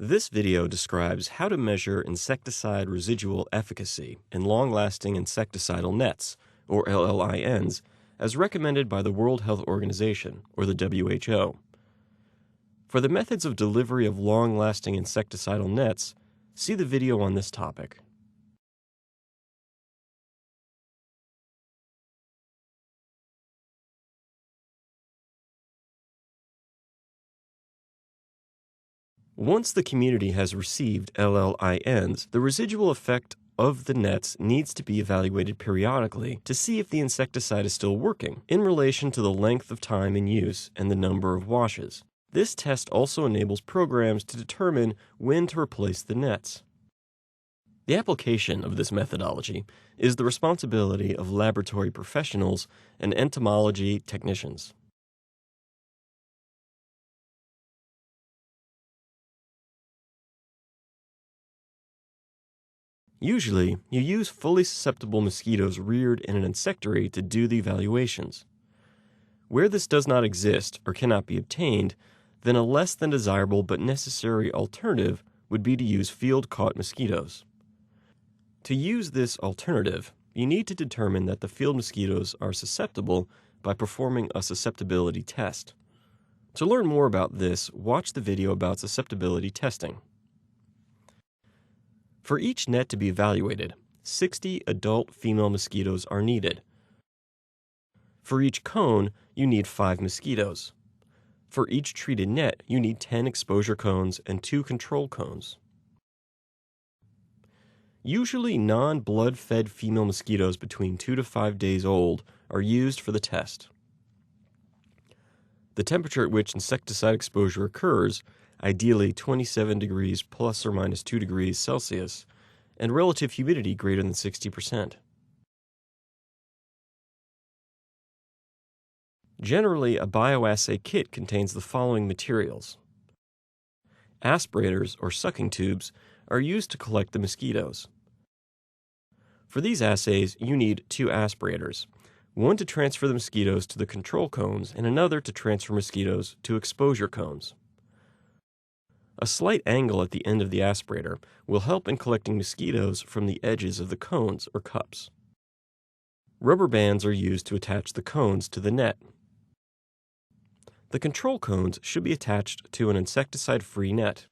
This video describes how to measure insecticide residual efficacy in long-lasting insecticidal nets, or LLINs, as recommended by the World Health Organization, or the WHO. For the methods of delivery of long-lasting insecticidal nets, see the video on this topic. Once the community has received LLINs, the residual effect of the nets needs to be evaluated periodically to see if the insecticide is still working in relation to the length of time in use and the number of washes. This test also enables programs to determine when to replace the nets. The application of this methodology is the responsibility of laboratory professionals and entomology technicians. Usually, you use fully susceptible mosquitoes reared in an insectary to do the evaluations. Where this does not exist or cannot be obtained, then a less than desirable but necessary alternative would be to use field-caught mosquitoes. To use this alternative, you need to determine that the field mosquitoes are susceptible by performing a susceptibility test. To learn more about this, watch the video about susceptibility testing. For each net to be evaluated, 60 adult female mosquitoes are needed. For each cone, you need 5 mosquitoes. For each treated net, you need 10 exposure cones and 2 control cones. Usually non-blood-fed female mosquitoes between 2 to 5 days old are used for the test. The temperature at which insecticide exposure occurs, ideally 27 degrees plus or minus 2 degrees Celsius, and relative humidity greater than 60%. Generally, a bioassay kit contains the following materials. Aspirators, or sucking tubes, are used to collect the mosquitoes. For these assays, you need 2 aspirators, one to transfer the mosquitoes to the control cones and another to transfer mosquitoes to exposure cones. A slight angle at the end of the aspirator will help in collecting mosquitoes from the edges of the cones or cups. Rubber bands are used to attach the cones to the net. The control cones should be attached to an insecticide-free net.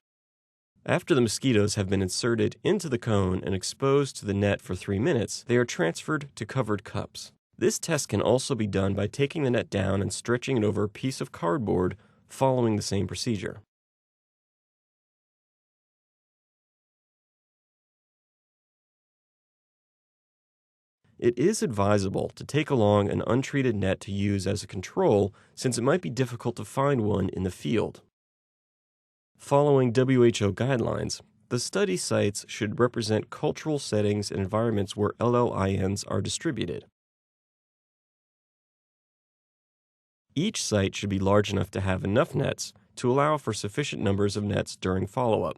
After the mosquitoes have been inserted into the cone and exposed to the net for 3 minutes, they are transferred to covered cups. This test can also be done by taking the net down and stretching it over a piece of cardboard following the same procedure. It is advisable to take along an untreated net to use as a control since it might be difficult to find one in the field. Following WHO guidelines, the study sites should represent cultural settings and environments where LLINs are distributed. Each site should be large enough to have enough nets to allow for sufficient numbers of nets during follow-up.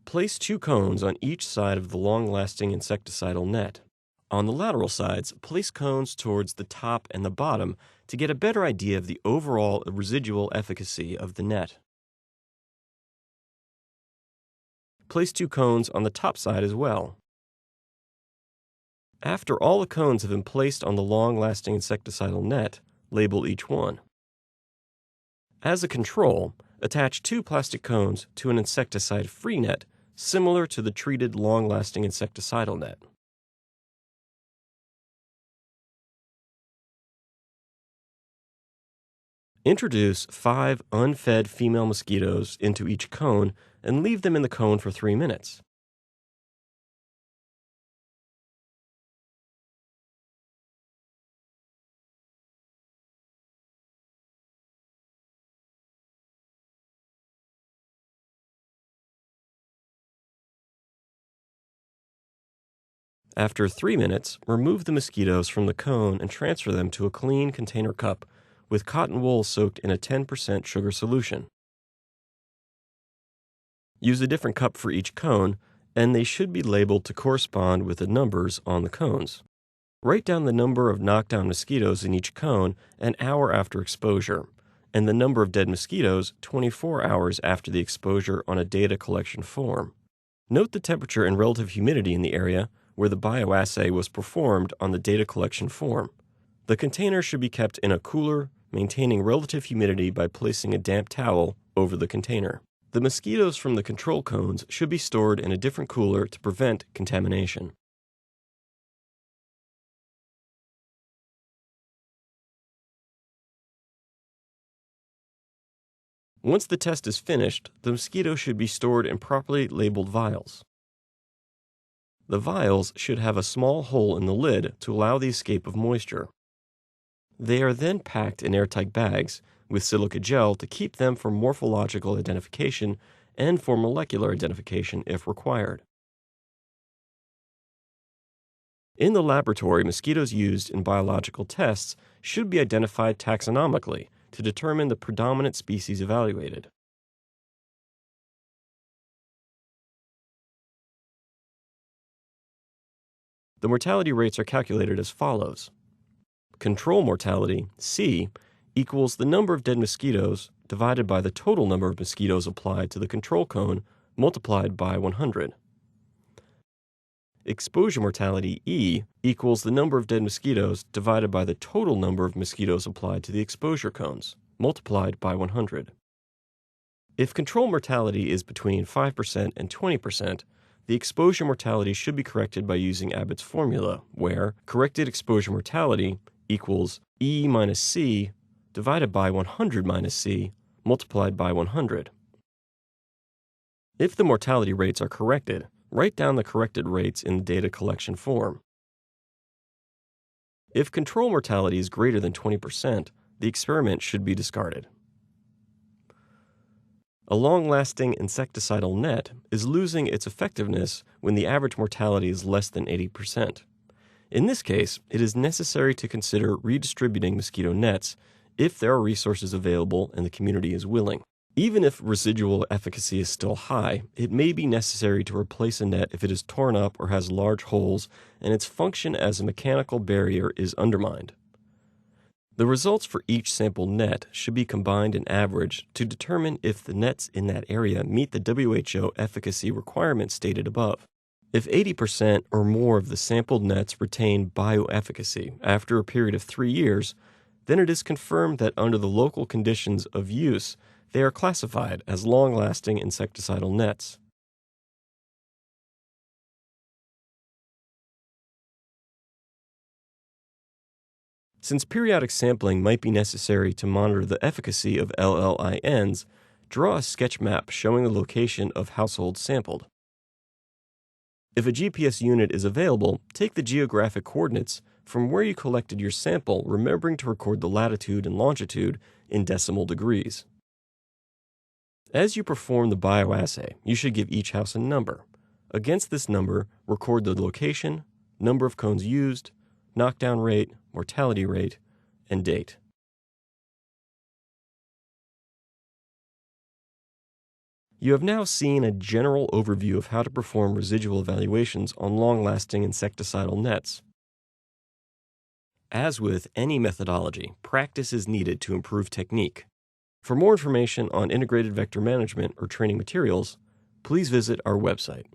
Place 2 cones on each side of the long-lasting insecticidal net. On the lateral sides, place cones towards the top and the bottom to get a better idea of the overall residual efficacy of the net. Place 2 cones on the top side as well. After all the cones have been placed on the long-lasting insecticidal net, label each one. As a control, attach 2 plastic cones to an insecticide-free net similar to the treated long-lasting insecticidal net. Introduce 5 unfed female mosquitoes into each cone and leave them in the cone for 3 minutes. After 3 minutes, remove the mosquitoes from the cone and transfer them to a clean container cup with cotton wool soaked in a 10% sugar solution. Use a different cup for each cone, and they should be labeled to correspond with the numbers on the cones. Write down the number of knockdown mosquitoes in each cone an hour after exposure, and the number of dead mosquitoes 24 hours after the exposure on a data collection form. Note the temperature and relative humidity in the area where the bioassay was performed on the data collection form. The container should be kept in a cooler, maintaining relative humidity by placing a damp towel over the container. The mosquitoes from the control cones should be stored in a different cooler to prevent contamination. Once the test is finished, the mosquitoes should be stored in properly labeled vials. The vials should have a small hole in the lid to allow the escape of moisture. They are then packed in airtight bags with silica gel to keep them for morphological identification and for molecular identification if required. In the laboratory, mosquitoes used in biological tests should be identified taxonomically to determine the predominant species evaluated. The mortality rates are calculated as follows. Control mortality, C, equals the number of dead mosquitoes divided by the total number of mosquitoes applied to the control cone multiplied by 100. Exposure mortality, E, equals the number of dead mosquitoes divided by the total number of mosquitoes applied to the exposure cones, multiplied by 100. If control mortality is between 5% and 20%, the exposure mortality should be corrected by using Abbott's formula, where corrected exposure mortality equals E minus C divided by 100 minus C multiplied by 100. If the mortality rates are corrected, write down the corrected rates in the data collection form. If control mortality is greater than 20%, the experiment should be discarded. A long-lasting insecticidal net is losing its effectiveness when the average mortality is less than 80%. In this case, it is necessary to consider redistributing mosquito nets if there are resources available and the community is willing. Even if residual efficacy is still high, it may be necessary to replace a net if it is torn up or has large holes and its function as a mechanical barrier is undermined. The results for each sample net should be combined and averaged to determine if the nets in that area meet the WHO efficacy requirements stated above. If 80% or more of the sampled nets retain bioefficacy after a period of 3 years, then it is confirmed that under the local conditions of use, they are classified as long-lasting insecticidal nets. Since periodic sampling might be necessary to monitor the efficacy of LLINs, draw a sketch map showing the location of households sampled. If a GPS unit is available, take the geographic coordinates from where you collected your sample, remembering to record the latitude and longitude in decimal degrees. As you perform the bioassay, you should give each house a number. Against this number, record the location, number of cones used, knockdown rate, mortality rate, and date. You have now seen a general overview of how to perform residual evaluations on long-lasting insecticidal nets. As with any methodology, practice is needed to improve technique. For more information on integrated vector management or training materials, please visit our website.